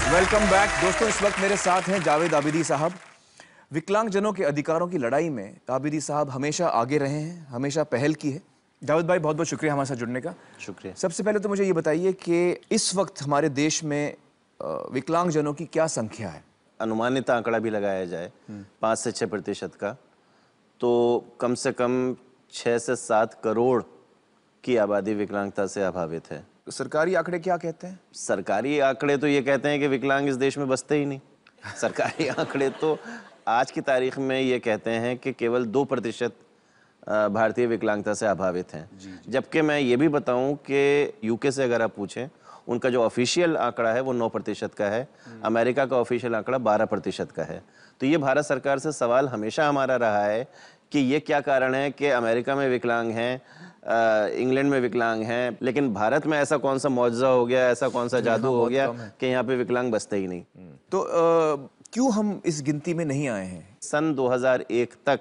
Welcome back दोस्तों। इस वक्त मेरे साथ हैं जावेद आबिदी साहब। विकलांगजनों के अधिकारों की लड़ाई में आबिदी साहब हमेशा आगे रहे हैं, हमेशा पहल की है। जावेद भाई बहुत बहुत शुक्रिया हमारे साथ जुड़ने का। शुक्रिया। सबसे पहले तो मुझे ये बताइए कि इस वक्त हमारे देश में विकलांगजनों की क्या संख्या है? अनुमानित आंकड़ा भी लगाया जाए 5 से 6% का, तो कम से कम 6 से 7 करोड़ की आबादी विकलांगता से अभावित है। सरकारी आंकड़े क्या कहते हैं? सरकारी आंकड़े तो ये कहते हैं कि विकलांग इस देश में बसते ही नहीं। सरकारी आंकड़े तो आज की तारीख में ये कहते हैं कि केवल 2% भारतीय विकलांगता से अभावित हैं। जबकि मैं ये भी बताऊं कि यूके से अगर आप पूछें, उनका जो ऑफिशियल आंकड़ा है वो 9% का है। अमेरिका का ऑफिशियल आंकड़ा 12% का है। तो ये भारत सरकार से सवाल हमेशा हमारा रहा है कि ये क्या कारण है कि अमेरिका में विकलांग हैं, इंग्लैंड में विकलांग हैं, लेकिन भारत में ऐसा कौन सा मौजज़ा हो गया, ऐसा कौन सा जादू हो गया कि यहाँ पे विकलांग बसते ही नहीं। तो क्यों हम इस गिनती में नहीं आए हैं? सन 2001 तक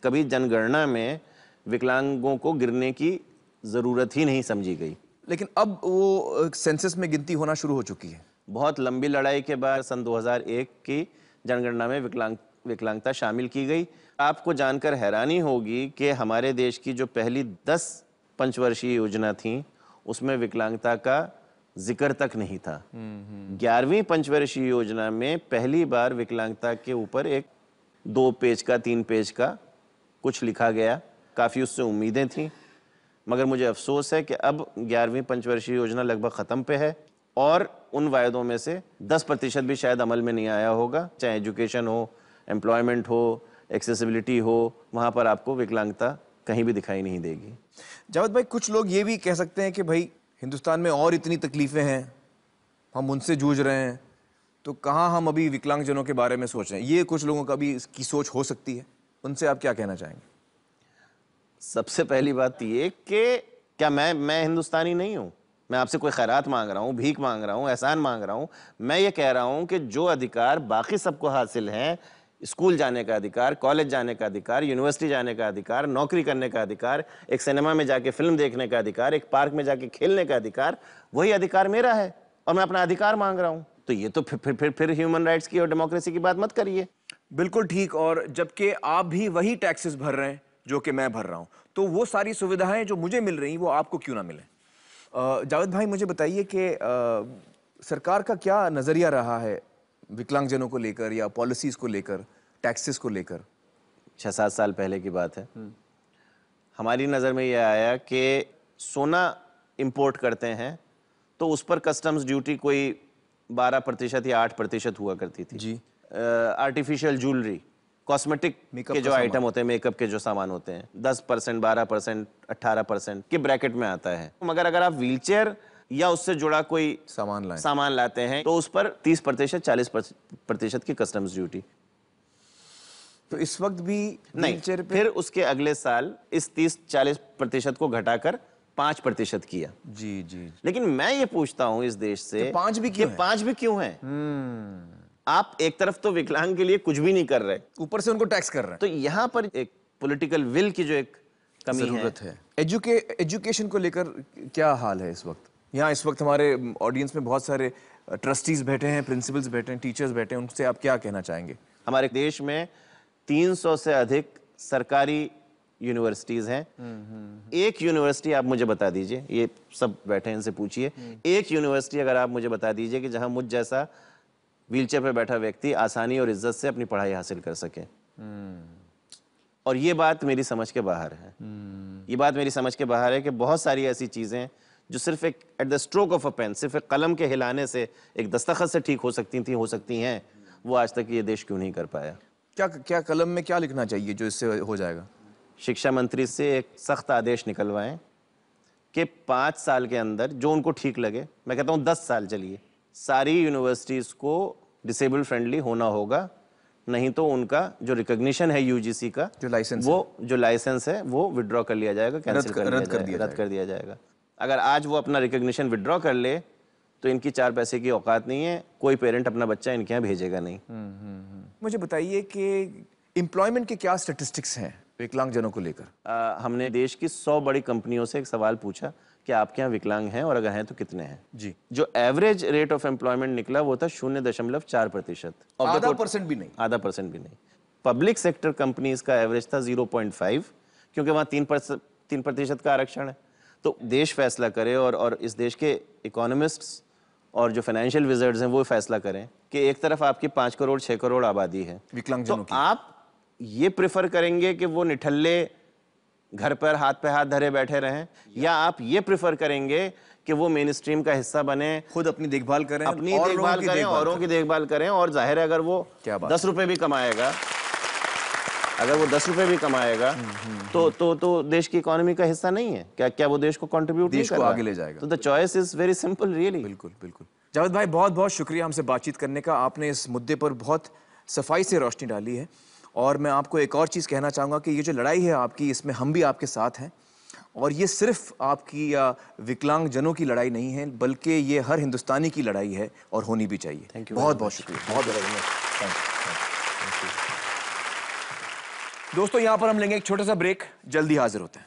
कभी जनगणना में विकलांगों को गिरने की जरूरत ही नहीं समझी गई, लेकिन अब वो सेंसस में गिनती होना शुरू हो चुकी है। बहुत लंबी लड़ाई के बाद सन 2001 की जनगणना में विकलांगता शामिल की गई। आपको जानकर हैरानी होगी कि हमारे देश की जो पहली 10 पंचवर्षीय योजना थी, उसमें विकलांगता का जिक्र तक नहीं था। 11वीं पंचवर्षीय योजना में पहली बार विकलांगता के ऊपर एक 2 पेज का 3 पेज का कुछ लिखा गया। काफ़ी उससे उम्मीदें थीं, मगर मुझे अफसोस है कि अब 11वीं पंचवर्षीय योजना लगभग ख़त्म पे है और उन वायदों में से 10% भी शायद अमल में नहीं आया होगा। चाहे एजुकेशन हो, एम्प्लॉयमेंट हो, एक्सेसिबिलिटी हो, वहाँ पर आपको विकलांगता कहीं भी दिखाई नहीं देगी। जावेद भाई, कुछ लोग ये भी कह सकते हैं कि भाई हिंदुस्तान में और इतनी तकलीफ़ें हैं, हम उनसे जूझ रहे हैं, तो कहाँ हम अभी विकलांगजनों के बारे में सोच रहे हैं? ये कुछ लोगों का भी इसकी सोच हो सकती है, उनसे आप क्या कहना चाहेंगे? सबसे पहली बात ये कि क्या मैं हिंदुस्तानी नहीं हूँ? मैं आपसे कोई खैरात मांग रहा हूँ, भीख मांग रहा हूँ, एहसान मांग रहा हूँ? मैं ये कह रहा हूँ कि जो अधिकार बाकी सबको हासिल हैं, स्कूल जाने का अधिकार, कॉलेज जाने का अधिकार, यूनिवर्सिटी जाने का अधिकार, नौकरी करने का अधिकार, एक सिनेमा में जाके फिल्म देखने का अधिकार, एक पार्क में जाके खेलने का अधिकार, वही अधिकार मेरा है और मैं अपना अधिकार मांग रहा हूँ। तो ये तो फिर ह्यूमन राइट्स की और डेमोक्रेसी की बात मत करिए। बिल्कुल ठीक। और जबकि आप भी वही टैक्सेस भर रहे हैं जो कि मैं भर रहा हूँ, तो वो सारी सुविधाएं जो मुझे मिल रही वो आपको क्यों ना मिले? जावेद भाई, मुझे बताइए कि सरकार का क्या नज़रिया रहा है विकलांगजनों को लेकर या पॉलिसीज को लेकर, टैक्सेस को लेकर? 6-7 साल पहले की बात है। हमारी नज़र में यह आया कि सोना इंपोर्ट करते हैं तो उस पर कस्टम्स ड्यूटी कोई 12% या 8% हुआ करती थी जी। आर्टिफिशियल ज्वेलरी, कॉस्मेटिक के जो आइटम होते हैं, मेकअप के जो सामान होते हैं, 10%, 12%, 18% के ब्रैकेट में आता है। मगर अगर आप व्हीलचेयर या उससे जुड़ा कोई सामान लाते हैं तो उस पर 30%, 40% की कस्टम्स ड्यूटी। तो इस वक्त भी नहीं, फिर उसके अगले साल इस 30-40% को घटाकर 5% किया। जी जी। लेकिन मैं ये पूछता हूं इस देश से, 5 भी क्यों है? 5 भी क्यों है? आप एक तरफ तो विकलांग के लिए कुछ भी नहीं कर रहे, ऊपर से उनको टैक्स कर रहे हैं। तो यहां पर एक पॉलिटिकल विल की जो एक कमी जरूरत है। एजुकेशन को लेकर क्या हाल है इस वक्त? यहाँ इस वक्त हमारे ऑडियंस में बहुत सारे ट्रस्टीज बैठे हैं, प्रिंसिपल्स बैठे हैं, टीचर्स बैठे हैं, उनसे आप क्या कहना चाहेंगे? हमारे देश में 300 से अधिक सरकारी यूनिवर्सिटीज हैं। एक यूनिवर्सिटी आप मुझे बता दीजिए, ये सब बैठे हैं, इनसे पूछिए, एक यूनिवर्सिटी अगर आप मुझे बता दीजिए कि जहां मुझ जैसा व्हीलचेयर पर बैठा व्यक्ति आसानी और इज्जत से अपनी पढ़ाई हासिल कर सके। और ये बात मेरी समझ के बाहर है। ये बात मेरी समझ के बाहर है कि बहुत सारी ऐसी चीजें जो सिर्फ एक at the stroke of a pen, सिर्फ एक कलम के हिलाने से, एक दस्तखत से ठीक हो सकती हैं, वो आज तक ये देश क्यों नहीं कर पाया? क्या कलम में क्या लिखना चाहिए जो इससे हो जाएगा? शिक्षा मंत्री से एक सख्त आदेश निकलवाएं कि 5 साल के अंदर जो उनको ठीक लगे, मैं कहता हूं 10 साल चलिए, सारी यूनिवर्सिटीज को डिसेबल फ्रेंडली होना होगा, नहीं तो उनका जो रिकॉग्निशन है यूजीसी का, जो लाइसेंस है वो विड्रॉ कर लिया जाएगा, रद्द कर दिया जाएगा। अगर आज वो अपना रिकॉग्निशन विड्रॉ कर ले तो इनकी 4 पैसे की औकात नहीं है, कोई पेरेंट अपना बच्चा इनके यहाँ भेजेगा नहीं। मुझे बताइए कि एम्प्लॉयमेंट के क्या स्टैटिस्टिक्स हैं विकलांगजनों को लेकर? हमने देश की 100 बड़ी कंपनियों से एक सवाल पूछा कि आपके यहाँ विकलांग हैं और अगर हैं तो कितने हैं। जी। जो एवरेज रेट ऑफ एम्प्लॉयमेंट निकला वो था 0.4%। आधा % भी नहीं। आधा % भी नहीं। पब्लिक सेक्टर कंपनीज का एवरेज था 0.5, क्योंकि वहाँ 3% का आरक्षण है। तो देश फैसला करे और इस देश के इकोनॉमिस्ट्स और जो फाइनेंशियल विजर्ड्स हैं वो फैसला करें कि एक तरफ आपकी 5 करोड़ 6 करोड़ आबादी है, विकलांगजनों तो की। आप ये प्रेफर करेंगे कि वो निठल्ले घर पर हाथ पे हाथ धरे बैठे रहें, या आप ये प्रेफर करेंगे कि वो मेन स्ट्रीम का हिस्सा बने, खुद अपनी देखभाल करें, अपनी और लोगों देखभाल की करें, औरों की देखभाल करें। और जाहिर है अगर वो क्या बात 10 रुपए भी कमाएगा, अगर वो 10 रुपए भी कमाएगा तो देश की इकोनॉमी का हिस्सा नहीं है क्या? क्या वो देश को कंट्रीब्यूट नहीं देश कर को रहा? आगे ले जाएगा। तो the choice is very simple really. बिल्कुल बिल्कुल। जावेद भाई बहुत बहुत शुक्रिया हमसे बातचीत करने का। आपने इस मुद्दे पर बहुत सफाई से रोशनी डाली है और मैं आपको एक और चीज़ कहना चाहूँगा कि ये जो लड़ाई है आपकी, इसमें हम भी आपके साथ हैं और ये सिर्फ आपकी या विकलांगजनों की लड़ाई नहीं है, बल्कि ये हर हिंदुस्तानी की लड़ाई है और होनी भी चाहिए। Thank you. बहुत बहुत शुक्रिया। बहुत बहुत दोस्तों, यहाँ पर हम लेंगे एक छोटा सा ब्रेक, जल्दी हाजिर होते हैं।